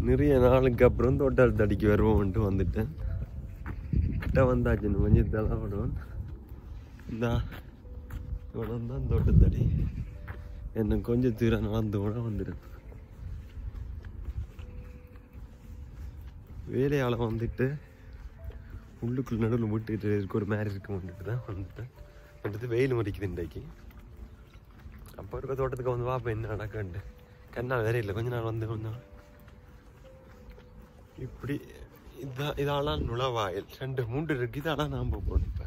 நிறைய நாளுக்கு அப்புறம் தோட்டல் தடிக்கு வருவோம்ட்டு வந்துட்டேன். கிட்ட வந்தாச்சுன்னு கொஞ்சம் இதெல்லாம் விடுவேன். இந்த இவ்வளோ தான் தோட்டத்தடி. என்ன கொஞ்சம் தூரம் நடந்து கூட வந்துடும். வேலையால் வந்துட்டு உள்ளுக்குள்ள நடுவில் விட்டுக்கிட்டு இருக்க ஒரு மாதிரி இருக்க வந்துட்டு தான் வந்துட்டேன். வந்துட்டு வெயில் மடிக்குது இன்றைக்கு. அப்போ இருக்க தோட்டத்துக்கு வந்து பார்ப்பேன் என்ன நடக்குன்ட்டு. கண்ணா வேற இல்லை, கொஞ்ச நாள் வந்து கொஞ்சம் இப்படி இதெல்லாம் நுழவாயில் 2-3 இருக்கு. இதெல்லாம் நான் போகிறேன். இப்போ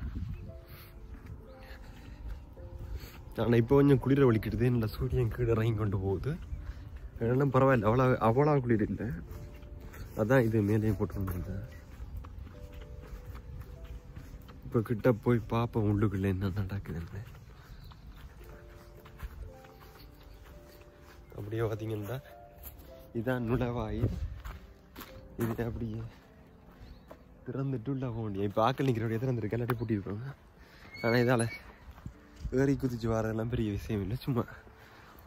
ஆனால் இப்போ கொஞ்சம் குளிர வலிக்கிடுது. நல்லா சூரியன் கீழே இறங்கி கொண்டு போகுது. அதெல்லாம் பரவாயில்ல, அவ்வளோ குளிர் இல்லை. அதான் இது மேலேயும் போட்டுருந்தேன். இப்போ கிட்ட போய் பார்ப்போம் உள்ளுக்குள்ள என்ன நடக்குதுன்னு. அப்படியே பார்த்தீங்கன்னா இதான் நுழைவாயில். இது அப்படியே திறந்துட்டு உள்ள போக முடியும். இப்போ ஆக்கள் நிற்கிறோடைய திறந்துருக்கு, எல்லாத்தையும் பூட்டியிருக்கோங்க. ஆனால் இதால் ஏறி குதிச்சு வரதெல்லாம் பெரிய விஷயம் இல்லை, சும்மா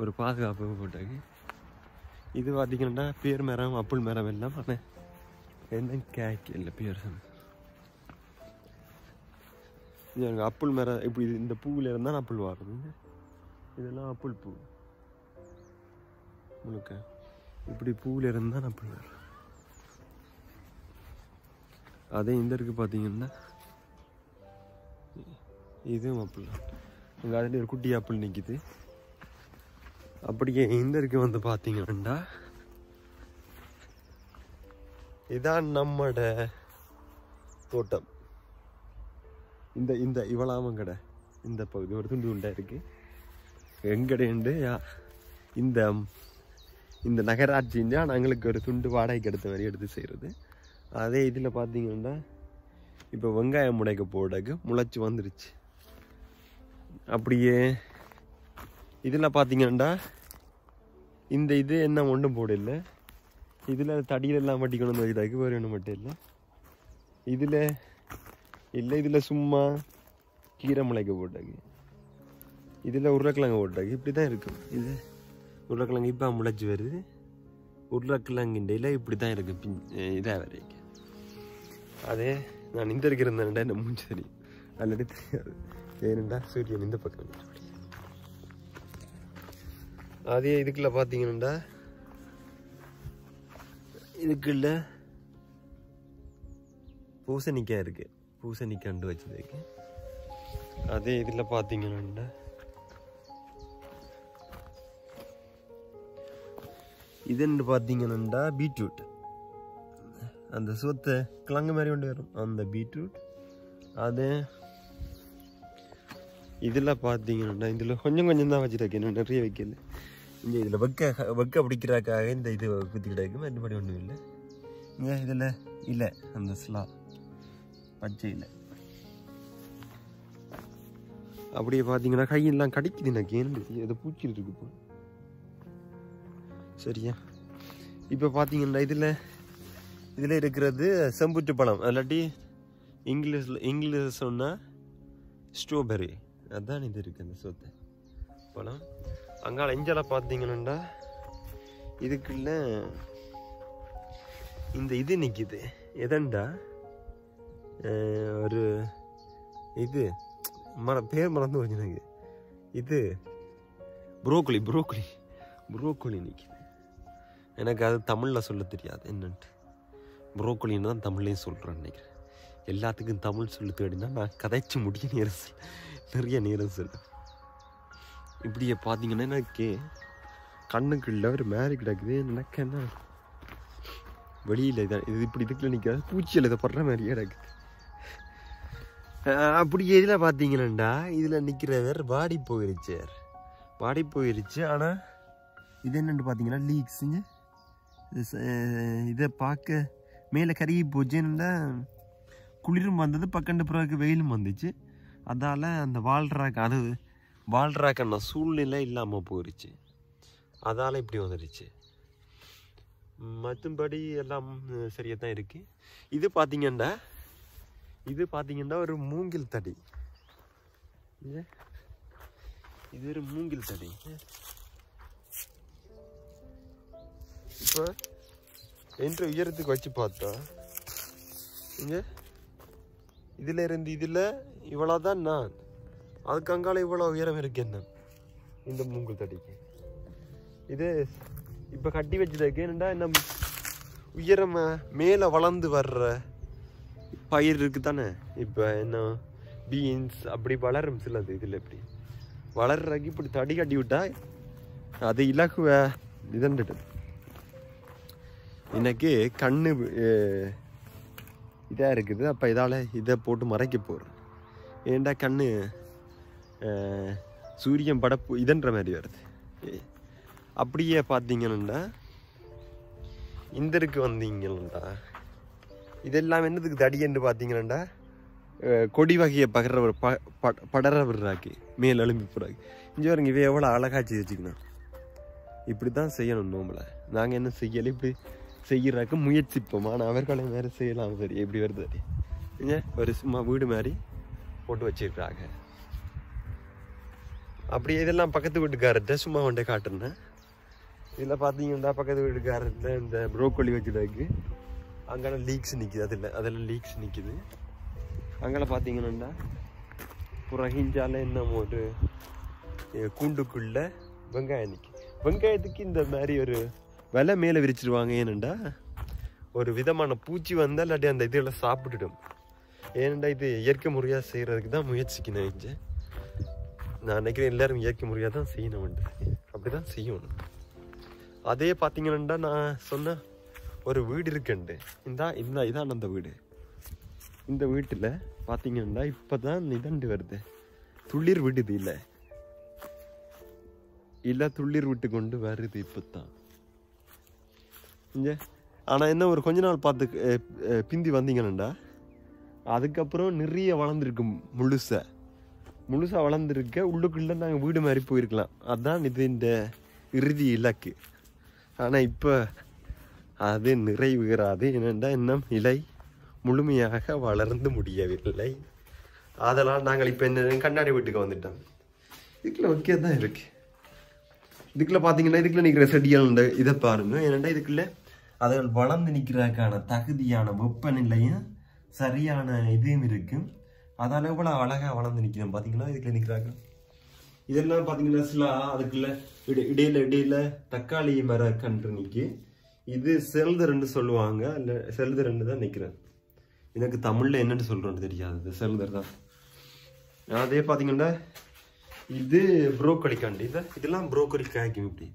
ஒரு பாதுகாப்பு போட்டாங்க. இது பார்த்தீங்கன்னா பேர் மரம், அப்புள் மரம் எல்லாம். ஆனால் என்ன கேக் இல்லை பேர் சொன்ன அப்புள் மரம். இப்படி இந்த பூவில் இருந்தால் அப்புள் வாருங்க. இதெல்லாம் அப்புள் பூ முழுக்க. இப்படி பூவில் இருந்தால் அப்புள் வரும். அதே இந்த இருக்கு பார்த்தீங்கன்னா இதுவும் அப்புள். அங்கே அதில் ஒரு குட்டி ஆப்பிள் நிற்கிது. அப்படியே இந்த இருக்கு வந்து பார்த்தீங்கன்னா இதான் நம்மட தோட்டம். இந்த இந்த இவ்வளவு கடை இந்த பகுதி ஒரு துண்டு உண்டா இருக்கு. எங்கடையுண்டு இந்த இந்த நகராட்சின்னா நாங்களுக்கு ஒரு துண்டு வாடகைக்கு எடுத்த மாதிரி எடுத்து செய்கிறது. அதே இதில் பார்த்தீங்கன்னா இப்போ வெங்காயம் முளைக்க போடக்கு முளைச்சி வந்துருச்சு. அப்படியே இதில் பார்த்தீங்கன்னா இந்த இது என்ன ஒன்றும் போடல. இதில் தடியிலெல்லாம் வட்டி கொண்டு வந்து வைக்கிறதுக்கு வேறு ஒன்றும் மட்டும் இல்லை. இதில் இல்லை, இதில் சும்மா கீரை முளைக்க போட்டாங்க. இதில் உருளைக்கிழங்கு போட்டாங்க. இப்படி தான் இருக்கும். இது உருளைக்கிழங்கு இப்போ முளைச்சி வருது. உருளைக்கிழங்குண்டையில் இப்படி தான் இருக்குது இதாக வரைக்கும். அதே நான் இந்த இருக்கிறேன்டா என்ன மூஞ்சி தெரியும், ஆல்ரெடி தெரியாது. ஏனெண்டா சூரியன் இந்த பக்கம். அதே இதுக்குள்ள பார்த்தீங்கன்னா இதுக்குள்ள பூசணிக்காய் இருக்கு. பூசணிக்காய் கண்டு வச்சதுக்கு. அதே இதில் பார்த்தீங்கன்னா இதுன்னு பார்த்தீங்கன்னா பீட்ரூட். அந்த சோத்தை கிழங்கு மாதிரி கொண்டு வரும் அந்த பீட்ரூட். அது இதில் பார்த்தீங்கன்னா இதில் கொஞ்சம் கொஞ்சம் தான் வச்சுருக்கேன், இன்னும் நிறைய வைக்கல. இங்கே இதில் வெக்க பிடிக்கிறாக்காக இந்த இது குத்தி கிடக்கு, மறுபடி ஒன்றும் இல்லை. இங்கே இதில் இல்லை அந்த ஸ்லா பச்சை இல்லை. அப்படியே பார்த்தீங்கன்னா கையெல்லாம் கடிக்குது எனக்கு. ஏன்னு அதை பூச்சிட்டு இருக்கு இப்போ. சரியா, இப்போ பார்த்தீங்கன்னா இதில் இருக்கிறது செம்புற்று பழம், இல்லாட்டி இங்கிலீஷ் சொன்னால் ஸ்ட்ராபெரி. அதுதான் இது இருக்குது அந்த சோத்தை பழம். அங்கால இஞ்செல்லாம் பார்த்தீங்கன்னா இதுக்குள்ள இந்த இது நிற்கிது. எதண்டா ஒரு இது பேர் மறந்து போச்சு எனக்கு. இது புரோக்கோலி நிற்கிது. எனக்கு அது தமிழில் சொல்ல தெரியாது என்னன்ட்டு. புரோக்கோலின்னு தான் தமிழ்லையும் சொல்கிறேன் நினைக்கிறேன். எல்லாத்துக்கும் தமிழ் சொல்லு தேடினா நான் கதைச்சு முடிய நிறைய நேரம் சொல்லுவேன். இப்படியே பார்த்தீங்கன்னா எனக்கு கண்ணுக்குள்ள ஒரு மேரி கிடக்குது. எனக்கு என்ன வெளியில் இதான் இது இப்படி இதுக்குள்ள நிற்காது, பூச்சியில் இதை படுற மாதிரியே கிடக்குது. அப்படி இதில் பார்த்தீங்கன்னாண்டா இதில் நிற்கிறவர் வாடி போயிருச்சு. ஆனால் இது என்னென்னு பார்த்தீங்கன்னா லீக்ஸுங்க. இதை பார்க்க மேலே கருகி போச்சுன்னா குளிரும் வந்தது, பக்கண்டு பிறகு வெயிலும் வந்துச்சு. அதால் அந்த வாழ்றாக்கான சூழ்நிலை இல்லாமல் போயிடுச்சு. அதால் இப்படி வந்துடுச்சு. மற்றபடி எல்லாம் சரியாக தான் இருக்குது. இது பார்த்தீங்கன்னா ஒரு மூங்கில் தடி. இது ஒரு மூங்கில் தடி. இப்போ என்ற உயரத்துக்கு வச்சு பார்த்தா இங்க இதுல இருந்து இதுல இவ்வளவுதான் நான். அதுக்கு அங்கால இவ்வளவு உயரம் இருக்கு என்ன இந்த மூங்கல் தடிக்கு. இது இப்ப கட்டி வச்சதுக்கு என்னடா நம்ம உயரம் மேல வளர்ந்து வர்ற பயிர் இருக்கு தானே. இப்ப என்ன பீன்ஸ் அப்படி வளரும் சிலது. இதுல எப்படி வளர்றக்கு இப்படி தடி கட்டி விட்டா அது இலகுவ இதண்டுட்டு எனக்கு கண்ணு இதா இருக்குது. அப்ப இதால இதை போட்டு மறைக்க போறேன். ஏண்டா கண்ணு சூரியன் படப்பு இதன்ற மாதிரி வருது. அப்படியே பார்த்தீங்கன்னா இந்த இருக்கு வந்தீங்கன்னா இதெல்லாம் என்னதுக்கு தடியன்னு பார்த்தீங்கன்னா கொடி வகையை படர விடுறாக்கி மேல் எழும்பி போறாக்கி. இங்கே வருங்க இவ எவ்வளோ அழகாச்சு வச்சுக்கணும். இப்படி தான் செய்யணும். நோம்பலை நாங்கள் என்ன செய்யலை இப்படி செய்யறாக்க முயற்சிப்போம். ஆனால் அவர்களை வேறு செய்யலாம். சரி எப்படி வருது அது இங்கே ஒரு சும்மா வீடு மாதிரி போட்டு வச்சிருக்காங்க. அப்படி இதெல்லாம் பக்கத்து வீட்டுக்காரர்கிட்ட சும்மா கொண்டே காட்டுறேன். இதில் பார்த்தீங்கன்னா பக்கத்து வீட்டுக்காரர்கிட்ட இந்த ப்ரோக்கோலி வச்சுருக்கு. அங்கே லீக்ஸ் நிற்கிது. அதெல்லாம் லீக்ஸ் நிற்கிது. அங்கே பார்த்தீங்கன்னா புறகிஞ்சால இன்னும் ஒரு கூண்டுக்குள்ள வெங்காயம் நிற்கி. வெங்காயத்துக்கு இந்த மாதிரி ஒரு விலை மேலே விரிச்சிருவாங்க. ஏனண்டா ஒரு விதமான பூச்சி வந்தால் இல்லாட்டி அந்த இதில் சாப்பிட்டுடும். ஏனண்டா இது இயற்கை முறையாக செய்கிறதுக்கு தான் முயற்சிக்கணும். இங்கே நான் நினைக்கிறேன் எல்லாரும் இயற்கை முறையாக தான் செய்யணும். அப்படி தான் செய்யணும். அதே பார்த்தீங்கன்னா நான் சொன்ன ஒரு வீடு இருக்குண்டு. இதான் அந்த வீடு. இந்த வீட்டில் பார்த்தீங்கன்னா இப்போ தான் இதண்டு வருது. துளிர் விடுது இல்லை துளிர் விட்டு கொண்டு வருது இப்போ தான் இங்கே. ஆனால் என்ன ஒரு கொஞ்ச நாள் பார்த்து பிந்தி வந்தீங்கன்னா அதுக்கப்புறம் நிறைய வளர்ந்துருக்கு. முழுசாக வளர்ந்துருக்க உள்ளுக்குள்ளே நாங்கள் வீடு மாதிரி போயிருக்கலாம். அதுதான் இது இந்த இறுதி இலக்கு. ஆனால் இப்போ அது நிறைவுகிறாது. என்னென்னா இன்னும் இலை முழுமையாக வளர்ந்து முடியவில்லை. அதெல்லாம் நாங்கள் இப்போ என்ன கண்ணாடி வீட்டுக்கு வந்துட்டோம். இதுக்குள்ள ஓகே தான் இருக்கு. இதுக்குள்ள பார்த்தீங்கன்னா இதுக்குள்ள நிற்கிற செடிகள் இதை பாருங்க. ஏன்னா இதுக்குள்ள அதுகள் வளர்ந்து நிற்கிறதுக்கான தகுதியான வெப்பநிலையும் சரியான இதுவும் இருக்கு. அதால எவ்வளோ அழகாக வளர்ந்து நிற்கிறோம் பார்த்தீங்கன்னா இதுக்குள்ள நிற்கிறாங்க. இதெல்லாம் பார்த்தீங்கன்னா சில அதுக்குள்ள இடையில தக்காளி மர கன்று நிற்கி. இது செல்தர்ன்னு சொல்லுவாங்க. இல்லை செல்தர்ன்னு தான் நிற்கிறேன். எனக்கு தமிழில் என்னென்னு சொல்கிறோன்னு தெரியாது. செல்தர் தான். அதே பார்த்தீங்கன்னா இது ப்ரோக்கோலி காண்டி. இதெல்லாம் ப்ரோக்கோலி காய்க்கும். இப்படி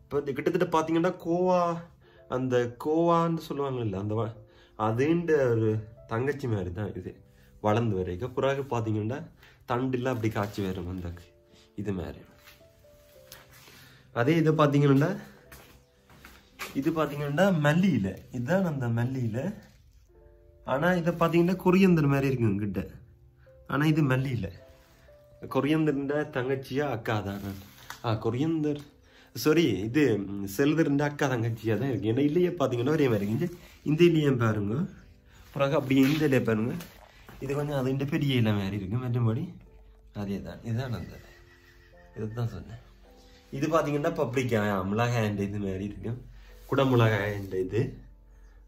இப்போ கிட்டத்தட்ட பார்த்தீங்கன்னா அந்த கோவான்னு சொல்லுவாங்கல்ல அந்த அதுன்ற ஒரு தங்கச்சி மாதிரி தான் இது வளர்ந்து வரைக்கும். பிறகு பார்த்தீங்கன்னா தண்டுலாம் அப்படி காய்ச்சி வரும் அந்த இது மாதிரி. அதே இதை பார்த்தீங்கன்னா இது பார்த்தீங்கன்னா மல்லியில. இதுதான் அந்த மல்லியில. ஆனால் இதை பார்த்தீங்கன்னா கொரியந்தர் மாதிரி இருக்குங்க கிட்ட. ஆனால் இது மல்லியில. கொரியந்தர்ன்ற தங்கச்சியா அக்கா தான். கொரியந்தர் சாரி இது செல்தர்ன்ற அக்கா தங்கச்சியா தான் இருக்கு. ஏன்னா இல்லையே பார்த்தீங்கன்னா ஒரே மாதிரி இருக்கு. இந்த இல்லையே பாருங்க. பிறகு அப்படியே இந்த இல்லையே பாருங்க. இது கொஞ்சம் அது இந்த பெரிய இலை மாதிரி இருக்கு. மற்றபடி அதே தான். இதுதான் அந்த இதுதான் சொன்னேன். இது பார்த்தீங்கன்னா பப்ளிக்காய் மிளகாய் இது மாதிரி இருக்கு. குடமிளகாய் இது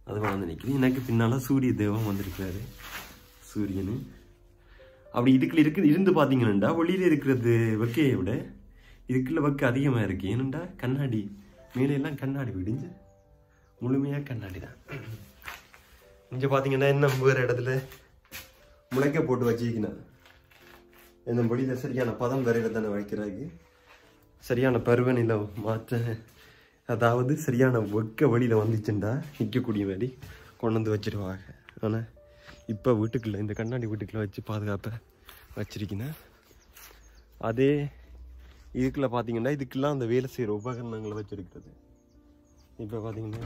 அது வளர்ந்து நிற்குது. எனக்கு பின்னால சூரிய தேவம் வந்திருக்கிறாரு. சூரியனு அப்படி இதுக்குள்ள இருந்து பார்த்தீங்கன்னா வெளியில இருக்கிறது வெக்கையை விட இதுக்குள்ள வெக்கை அதிகமாக இருக்கு. ஏனண்டா கண்ணாடி மேலே எல்லாம் கண்ணாடி விடிஞ்சு முழுமையாக கண்ணாடி தான். இங்கே பார்த்தீங்கன்னா என்ன வேறு இடத்துல முளைக்க போட்டு வச்சுக்கணும். என்ன வெளியில சரியான பதம் வரையில தானே வைக்கிறாங்க. சரியான பருவநிலை மாற்ற அதாவது சரியான வெக்க வழியில் வந்துச்சுண்டா நிற்கக்கூடிய மாதிரி கொண்டு வந்து வச்சிருவாங்க. ஆனால் இப்போ வீட்டுக்குள்ளே இந்த கண்ணாடி வீட்டுக்குள்ளே வச்சு பாதுகாப்பை வச்சிருக்கேன். அதே இதுக்குள்ளே பார்த்தீங்கன்னா இதுக்கெல்லாம் அந்த வேலை செய்கிற உபகரணங்களை வச்சிருக்கிறது. இப்போ பார்த்தீங்கன்னா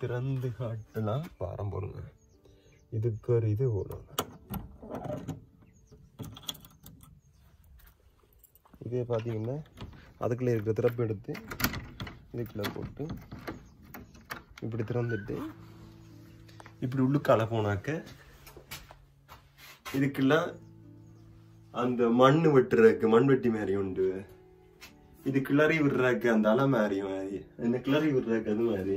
திறந்து காட்டலாம் பாரம் போடுங்க. இதுக்கு ஒரு இது போடுங்க. இதே பார்த்தீங்கன்னா அதுக்குள்ளே இருக்கிற திறப்பு எடுத்து இதுக்குள்ளே போட்டு இப்படி திறந்துட்டு இப்படி உள்ளுக்கால போனாக்க இதுக்கெல்லாம் அந்த மண் வெட்டுறதுக்கு மண்வெட்டி மாதிரி உண்டு. இது கிளறி விடுறதுக்கு அந்த அலை மாதிரி அந்த கிளறி விடுறதுக்கு அது மாதிரி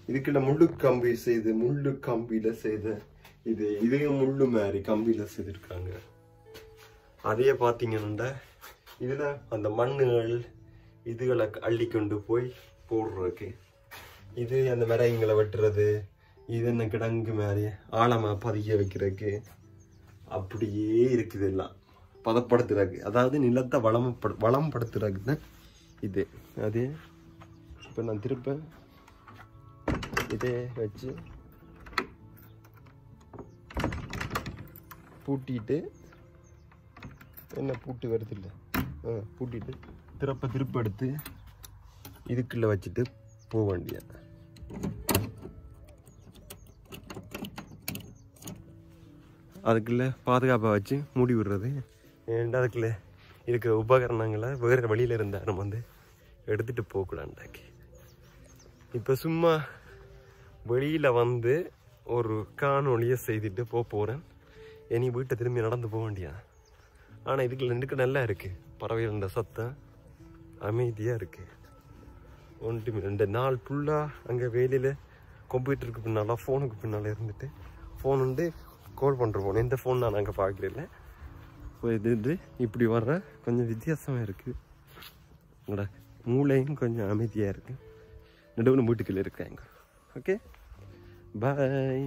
இதுக்குள்ள முள்ளு கம்பி செய்து முள்ளு கம்பியில செய்த இதையும் முள்ளு மாதிரி கம்பியில செய்திருக்காங்க. அதையே பார்த்தீங்கன்னா இதுல அந்த மண்ணுகள் இதுகளை அள்ளி கொண்டு போய் போடுறதுக்கு, இது அந்த மரங்களை வெட்டுறது, இது என்ன கிடங்கு மாதிரி ஆழமா பதிய வைக்கிறதுக்கு அப்படியே இருக்குது. எல்லாம் பதப்படுத்துறதுக்கு, அதாவது நிலத்தை வளம்படுத்துறதுக்கு தான் இது. அது இப்போ நான் திருப்ப இதே வச்சு பூட்டிட்டு, என்ன பூட்டு வருது இல்லை, பூட்டிட்டு திருப்ப எடுத்து இதுக்குள்ள வச்சுட்டு போக வேண்டிய. அதுக்குள்ள பாதுகாப்பாக வச்சு மூடி விடுறது. ஏன்டா அதுக்குள்ள இருக்கிற உபகரணங்களை வேறு வழியில் இருந்தால் நம்ம வந்து எடுத்துகிட்டு போகக்கூடாண்டாக்கி. இப்போ சும்மா வெளியில் வந்து ஒரு காணொலியை செய்துட்டு போகிறேன். இனி வீட்டை திரும்பி நடந்து போக வேண்டியா. ஆனால் இதுக்குள்ள எனக்கு நல்லா இருக்குது. பறவைகளோட சத்தம் அமைதியாக இருக்குது. ஒன்றுமே ரெண்டு நாள் ஃபுல்லாக அங்கே வேலையில் கம்ப்யூட்டருக்கு பின்னால் ஃபோனுக்கு பின்னால் இருந்துட்டு ஃபோன் வந்து கால் பண்ணுற ஃபோன், எந்த ஃபோன் நான் அங்கே பார்க்கல. இது இப்படி வர்ற கொஞ்சம் வித்தியாசமாக இருக்குது. உங்களோட மூளையும் கொஞ்சம் அமைதியாக இருக்குது. நடுவில் வீட்டுக்குள்ளே இருக்காங்க. ஓகே, பாய்.